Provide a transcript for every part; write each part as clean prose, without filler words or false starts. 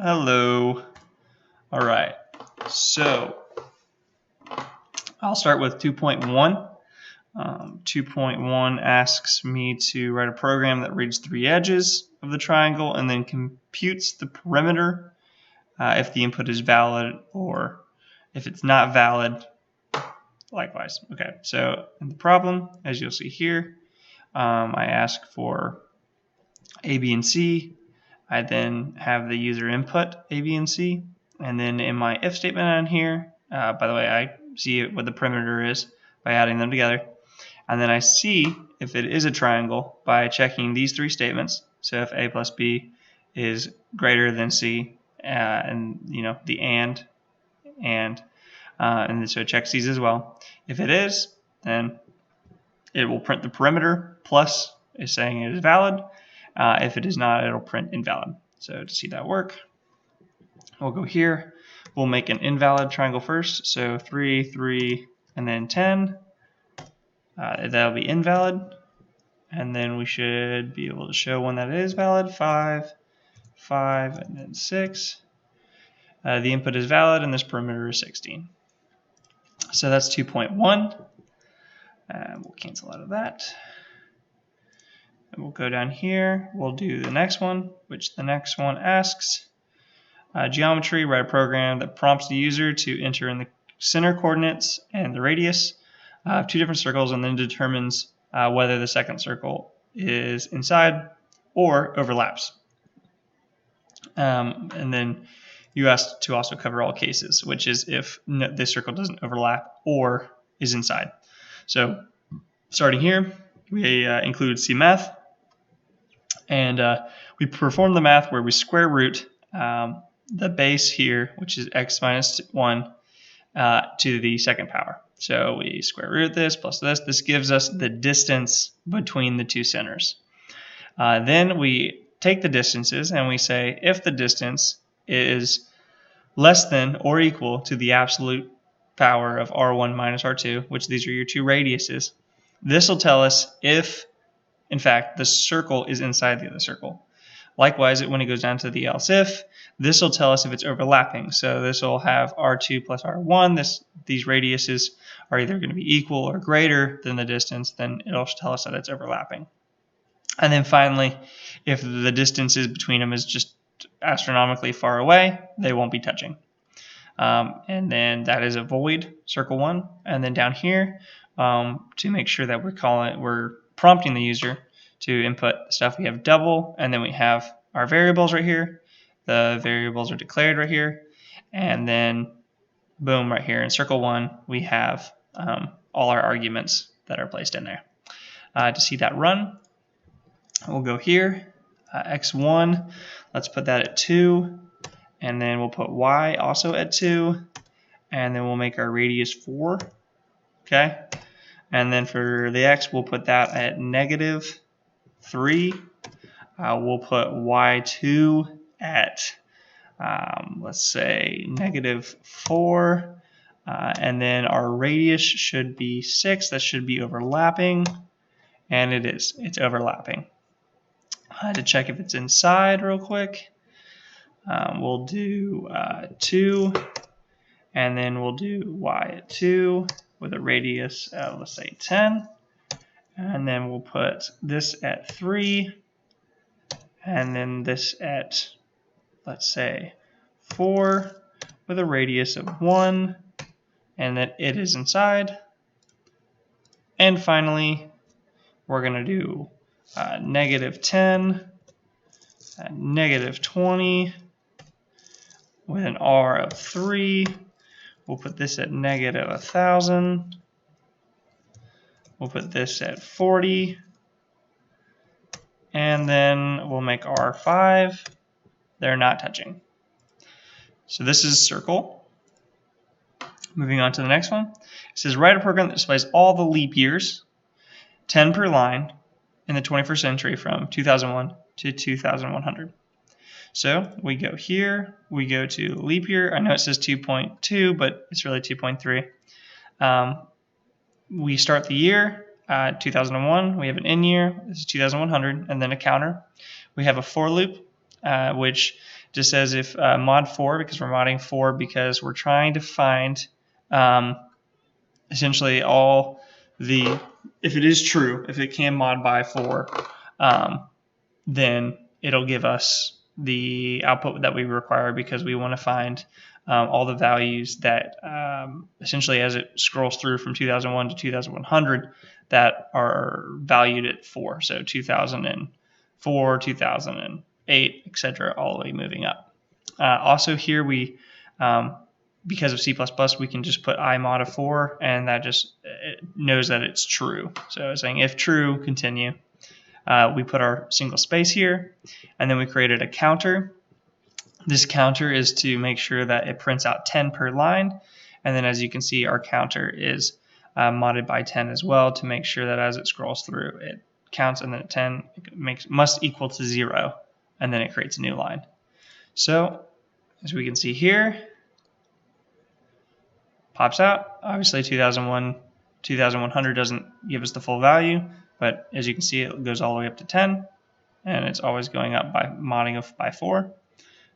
Hello. All right, so I'll start with 2.1. 2.1 asks me to write a program that reads 3 edges of the triangle and then computes the perimeter if the input is valid, or if it's not valid, likewise. Okay, so in the problem, as you'll see here, I ask for A, B, and C. I then have the user input A, B, and C. And then in my if statement on here, by the way, I see what the perimeter is by adding them together. And then I see if it is a triangle by checking these 3 statements. So if A plus B is greater than C, and the and then so it checks these as well. If it is, then it will print the perimeter plus is saying it is valid. If it is not, it'll print invalid. So to see that work, we'll go here. We'll make an invalid triangle first. So 3, 3, and then 10. That'll be invalid. And then we should be able to show when that is valid. 5, 5, and then 6. The input is valid, and this perimeter is 16. So that's 2.1. We'll cancel out of that. And we'll go down here. We'll do the next one, which the next one asks geometry, write a program that prompts the user to enter in the center coordinates and the radius of 2 different circles, and then determines whether the second circle is inside or overlaps. And then you asked to also cover all cases, which is if this circle doesn't overlap or is inside. So starting here, we include CMath, and we perform the math where we square root the base here, which is x minus 1, to the second power. So we square root this plus this. This gives us the distance between the 2 centers. Then we take the distances and we say if the distance is less than or equal to the absolute power of R1 minus R2, which these are your 2 radiuses, this will tell us if, in fact, the circle is inside the other circle. Likewise, when it goes down to the else if, this will tell us if it's overlapping. So this will have R2 plus R1. These radiuses are either going to be equal or greater than the distance, then it'll tell us that it's overlapping. And then finally, if the distances between them is just astronomically far away, they won't be touching. And then that is a void, circle 1. And then down here, to make sure that we're prompting the user to input stuff, we have double, and then we have our variables right here. The variables are declared right here. And then, boom, right here in circle 1, we have all our arguments that are placed in there. To see that run, we'll go here, x1, let's put that at 2, and then we'll put y also at 2, and then we'll make our radius 4, okay? And then for the x, we'll put that at negative 3. We'll put y2 at, let's say, negative 4, and then our radius should be 6. That should be overlapping, and it is. It's overlapping. To check if it's inside real quick, we'll do 2, and then we'll do y at 2 with a radius of, let's say, 10, and then we'll put this at 3, and then this at, let's say, 4 with a radius of 1, and that it is inside. And finally, we're going to do negative 10, negative 20 with an R of 3. We'll put this at negative 1,000. We'll put this at 40. And then we'll make R5. They're not touching. So this is circle. Moving on to the next one. It says write a program that displays all the leap years, 10 per line, in the 21st century from 2001 to 2100. So we go here, we go to leap year. I know it says 2.2, but it's really 2.3. We start the year, 2001. We have an in year, this is 2100, and then a counter. We have a for loop, which just says if mod 4, because we're modding 4 because we're trying to find essentially all the, if it is true, if it can mod by 4, then it'll give us the output that we require, because we want to find all the values that essentially as it scrolls through from 2001 to 2100 that are valued at 4. So 2004, 2008, etc., all the way moving up. Also here we, because of C++, we can just put imod of 4, and that just knows that it's true. So it's saying if true, continue. We put our single space here, and then we created a counter. This counter is to make sure that it prints out 10 per line, and then as you can see, our counter is modded by 10 as well, to make sure that as it scrolls through, it counts, and then at 10 it must equal to 0, and then it creates a new line. So as we can see here, pops out. Obviously 2100 doesn't give us the full value, but as you can see, it goes all the way up to 10, and it's always going up by modding by 4.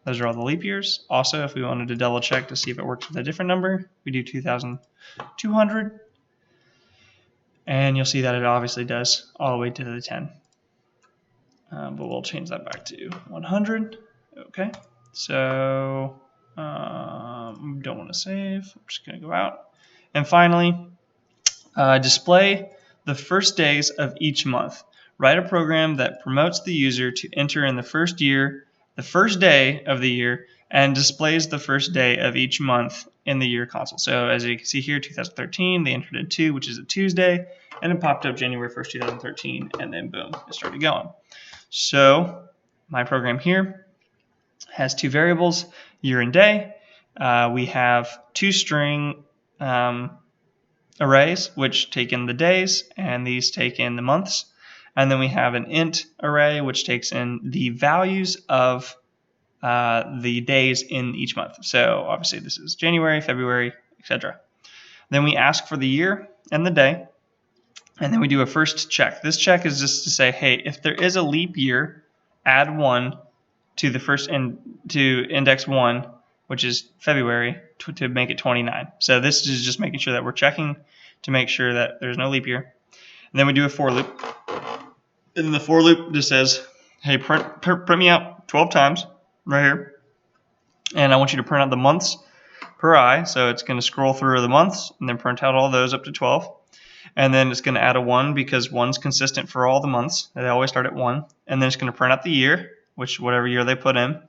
Those are all the leap years. Also, if we wanted to double check to see if it works with a different number, we do 2200, and you'll see that it obviously does all the way to the 10. But we'll change that back to 100. Okay, so don't want to save. I'm just going to go out. And finally, display the first days of each month. Write a program that promotes the user to enter in the first day of the year, and displays the first day of each month in the year console. So as you can see here, 2013, they entered in 2, which is a Tuesday, and it popped up January 1st, 2013, and then boom, it started going. So my program here has 2 variables, year and day. We have 2 string arrays, which take in the days, and these take in the months. And then we have an int array, which takes in the values of the days in each month. So obviously this is January, February, etc. Then we ask for the year and the day, and then we do a first check. This check is just to say, hey, if there is a leap year, add 1 to the first to index 1, which is February, to make it 29. So this is just making sure that we're checking to make sure that there's no leap year. And then we do a for loop. And then the for loop just says, hey, print me out 12 times right here. And I want you to print out the months per I. So it's going to scroll through the months and then print out all those up to 12. And then it's going to add a 1 because 1's consistent for all the months. They always start at 1. And then it's going to print out the year, which whatever year they put in.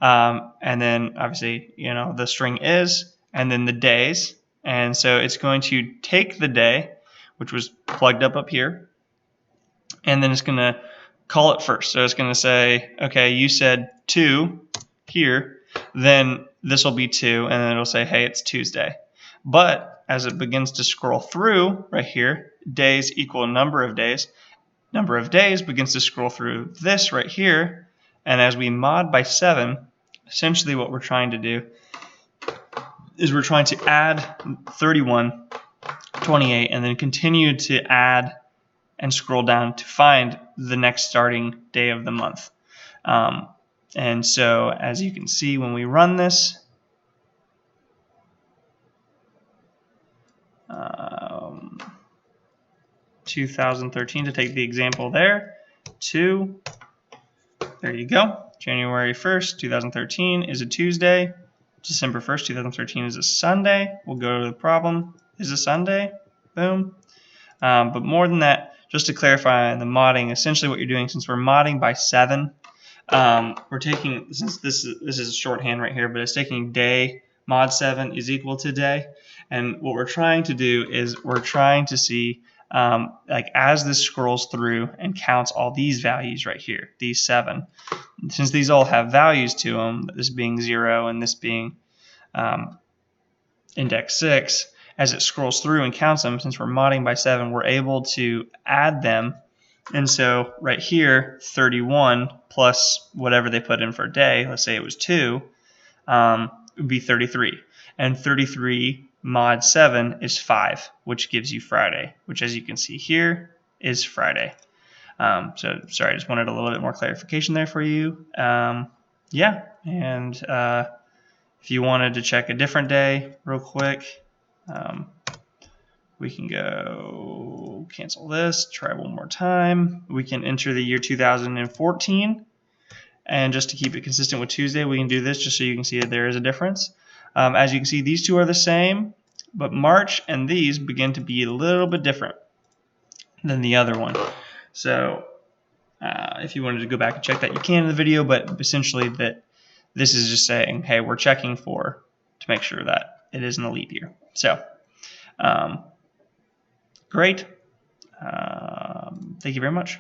And then obviously, the string is, and then the days. And so it's going to take the day, which was plugged up here, and then it's going to call it first. So it's going to say, okay, you said 2 here, then this will be 2, and then it'll say, hey, it's Tuesday. But as it begins to scroll through right here, days equal number of days. Number of days begins to scroll through this right here, and as we mod by 7, essentially what we're trying to do is we're trying to add 31, 28, and then continue to add and scroll down to find the next starting day of the month. And so as you can see when we run this, 2013 to take the example there, 2, there you go. January 1st, 2013 is a Tuesday. December 1st, 2013 is a Sunday. We'll go to the problem. Is a Sunday. Boom. But more than that, just to clarify the modding, essentially what you're doing, since we're modding by 7, we're taking, since this is a shorthand right here, but it's taking day mod 7 is equal to day. And what we're trying to do is we're trying to see, like as this scrolls through and counts all these values right here, these 7, since these all have values to them, this being 0 and this being index 6, as it scrolls through and counts them, since we're modding by 7, we're able to add them. And so right here, 31 plus whatever they put in for a day, let's say it was 2, would be 33. And 33 mod 7 is 5, which gives you Friday, which as you can see here is Friday. So sorry, I just wanted a little bit more clarification there for you. Yeah, And if you wanted to check a different day real quick, we can go cancel this, try one more time. We can enter the year 2014. And just to keep it consistent with Tuesday, we can do this just so you can see that there is a difference. As you can see, these two are the same, but March and these begin to be a little bit different than the other one. So if you wanted to go back and check that, you can in the video, but essentially that this is just saying, hey, we're checking to make sure that it isn't a leap year. So great. Thank you very much.